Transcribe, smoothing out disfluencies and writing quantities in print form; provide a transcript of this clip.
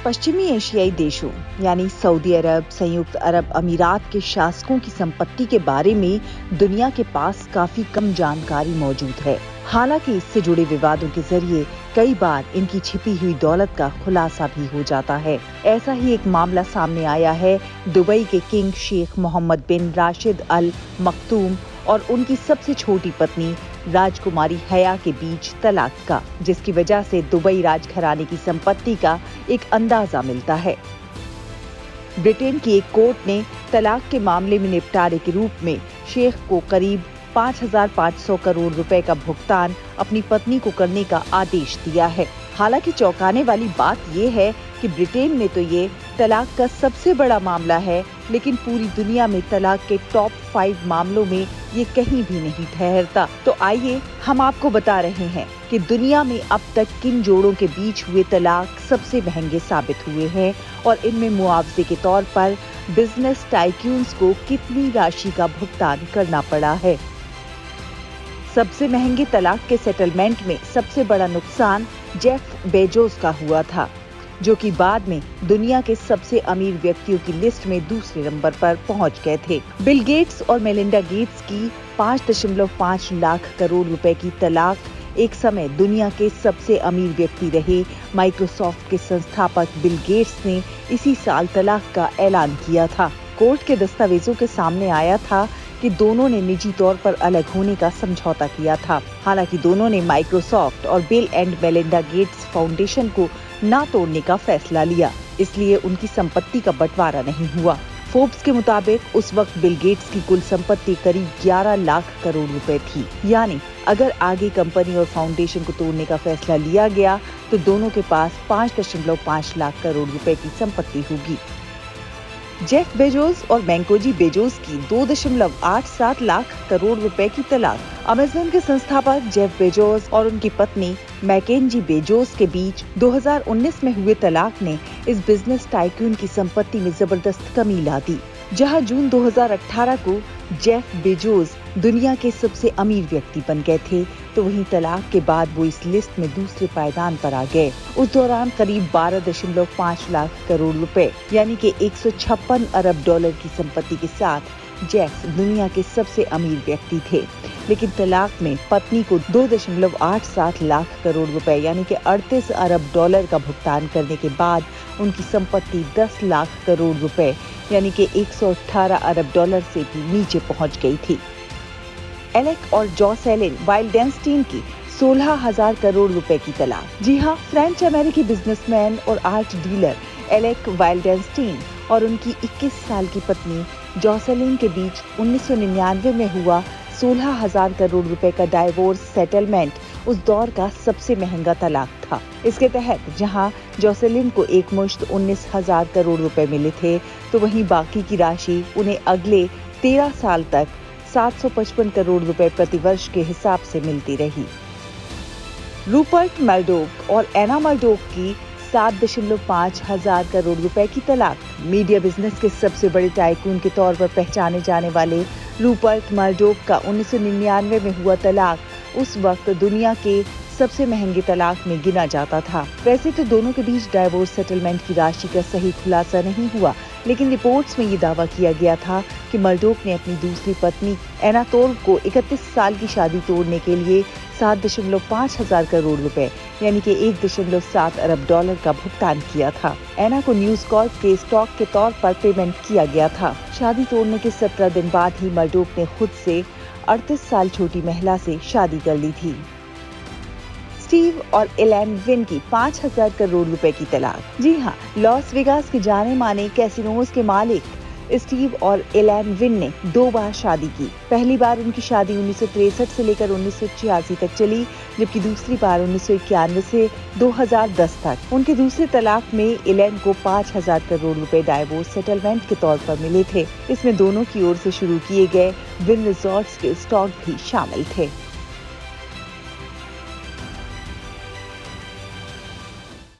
पश्चिमी एशियाई देशों यानी सऊदी अरब, संयुक्त अरब अमीरात के शासकों की संपत्ति के बारे में दुनिया के पास काफी कम जानकारी मौजूद है। हालांकि इससे जुड़े विवादों के जरिए कई बार इनकी छिपी हुई दौलत का खुलासा भी हो जाता है। ऐसा ही एक मामला सामने आया है दुबई के किंग शेख मोहम्मद बिन राशिद अल मखतूम और उनकी सबसे छोटी पत्नी राजकुमारी हया के बीच तलाक का, जिसकी वजह से दुबई राजघराने की संपत्ति का एक अंदाजा मिलता है। ब्रिटेन की एक कोर्ट ने तलाक के मामले में निपटारे के रूप में शेख को करीब 5,500 करोड़ रुपए का भुगतान अपनी पत्नी को करने का आदेश दिया है। हालांकि चौंकाने वाली बात यह है कि ब्रिटेन में तो ये तलाक का सबसे बड़ा मामला है, लेकिन पूरी दुनिया में तलाक के टॉप 5 मामलों में ये कहीं भी नहीं ठहरता। तो आइए हम आपको बता रहे हैं कि दुनिया में अब तक किन जोड़ों के बीच हुए तलाक सबसे महंगे साबित हुए हैं और इनमें मुआवजे के तौर पर बिजनेस टाइकून्स को कितनी राशि का भुगतान करना पड़ा है। सबसे महंगे तलाक के सेटलमेंट में सबसे बड़ा नुकसान जेफ बेजोस का हुआ था, जो कि बाद में दुनिया के सबसे अमीर व्यक्तियों की लिस्ट में दूसरे नंबर पर पहुंच गए थे। बिल गेट्स और मेलिंडा गेट्स की 5.5 लाख करोड़ रुपए की तलाक एक समय दुनिया के सबसे अमीर व्यक्ति रहे माइक्रोसॉफ्ट के संस्थापक बिल गेट्स ने इसी साल तलाक का ऐलान किया था। कोर्ट के दस्तावेजों के सामने आया था कि दोनों ने निजी तौर पर अलग होने का समझौता किया था। हालांकि दोनों ने माइक्रोसॉफ्ट और bill and Melinda Gates foundation को ना तोड़ने का फैसला लिया, इसलिए उनकी संपत्ति का बंटवारा नहीं हुआ। फोर्ब्स के मुताबिक उस वक्त बिल गेट्स की कुल संपत्ति करीब 11 लाख करोड़ रुपए थी। यानी अगर आगे कंपनी और फाउंडेशन को तोड़ने का फैसला लिया गया तो दोनों के पास 5.5 लाख करोड़ रुपए की संपत्ति होगी। जेफ बेजोस और मैंकोजी बेजोस की 2.87 लाख करोड़ रुपए की तलाक। अमेज़न के संस्थापक जेफ बेजोस और उनकी पत्नी मैकेंजी बेजोस के बीच 2019 में हुए तलाक ने इस बिजनेस टाइकून की संपत्ति में जबरदस्त कमी ला दी। जहां जून 2018 को जेफ बेजोस दुनिया के सबसे अमीर व्यक्ति बन गए थे, तो वहीं तलाक के बाद वो इस लिस्ट में दूसरे पायदान पर आ गए। उस दौरान करीब 12.5 लाख करोड़ रुपए यानी कि 156 अरब डॉलर की संपत्ति के साथ जेफ दुनिया के सबसे अमीर व्यक्ति थे। लेकिन तलाक में पत्नी को 2.87 लाख करोड़ रुपए यानी कि 38 अरब डॉलर का भुगतान करने के बाद उनकी संपत्ति 10 लाख करोड़ रुपए यानी कि 118 अरब डॉलर से भी नीचे पहुंच गई थी। एलेक और जॉसेलिन वाइल्डेंस्टीन की 16,000 करोड़ रुपए की तलाक। जी हाँ, फ्रेंच अमेरिकी बिजनेसमैन और आर्ट डीलर एलेक वाइल्डेंस्टीन और उनकी 21 साल की पत्नी जॉसेलिन के बीच 1999 में हुआ 16,000 करोड़ रुपए का डाइवोर्स सेटलमेंट उस दौर का सबसे महंगा तलाक था। इसके तहत जहां जॉसेलिन को एकमुश्त 19,000 करोड़ रुपए मिले थे, तो वहीं बाकी की राशि उन्हें अगले 13 साल तक 755 करोड़ रुपए प्रतिवर्ष के हिसाब से मिलती रही। रूपर्ट मर्डोक और एना मर्डोक की 7.5 हजार करोड़ रुपए की तलाक। मीडिया बिजनेस के सबसे बड़े टाइकून के तौर पर पहचाने जाने वाले रूपर्ट मर्डोक का 1999 में हुआ तलाक उस वक्त दुनिया के सबसे महंगे तलाक में गिना जाता था। वैसे तो दोनों के बीच डाइवोर्स सेटलमेंट की राशि का सही खुलासा नहीं हुआ, लेकिन रिपोर्ट्स में ये दावा किया गया था कि मर्डोक ने अपनी दूसरी पत्नी एनातोल को 31 साल की शादी तोड़ने के लिए 7.5 हजार करोड़ रुपए यानी कि 1.7 अरब डॉलर का भुगतान किया था। एना को न्यूज कॉर्प के स्टॉक के तौर पर पेमेंट किया गया था। शादी तोड़ने के 17 दिन बाद ही मर्डोक ने खुद से 38 साल छोटी महिला से शादी कर ली थी। स्टीव और एलेन विन की 5,000 करोड़ रुपए की तलाक। जी हाँ, लॉस वेगास के जाने माने कैसीनोज के मालिक स्टीव और एलेन विन ने 2 बार शादी की। पहली बार उनकी शादी 1963 से लेकर 1986 तक चली, जबकि दूसरी बार 1991 से 2010 तक। उनके दूसरे तलाक में एलेन को 5,000 करोड़ रुपए डाइवोर्स सेटलमेंट के तौर पर मिले थे। इसमें दोनों की ओर से शुरू किए गए विन रिजॉर्ट्स के स्टॉक भी शामिल थे।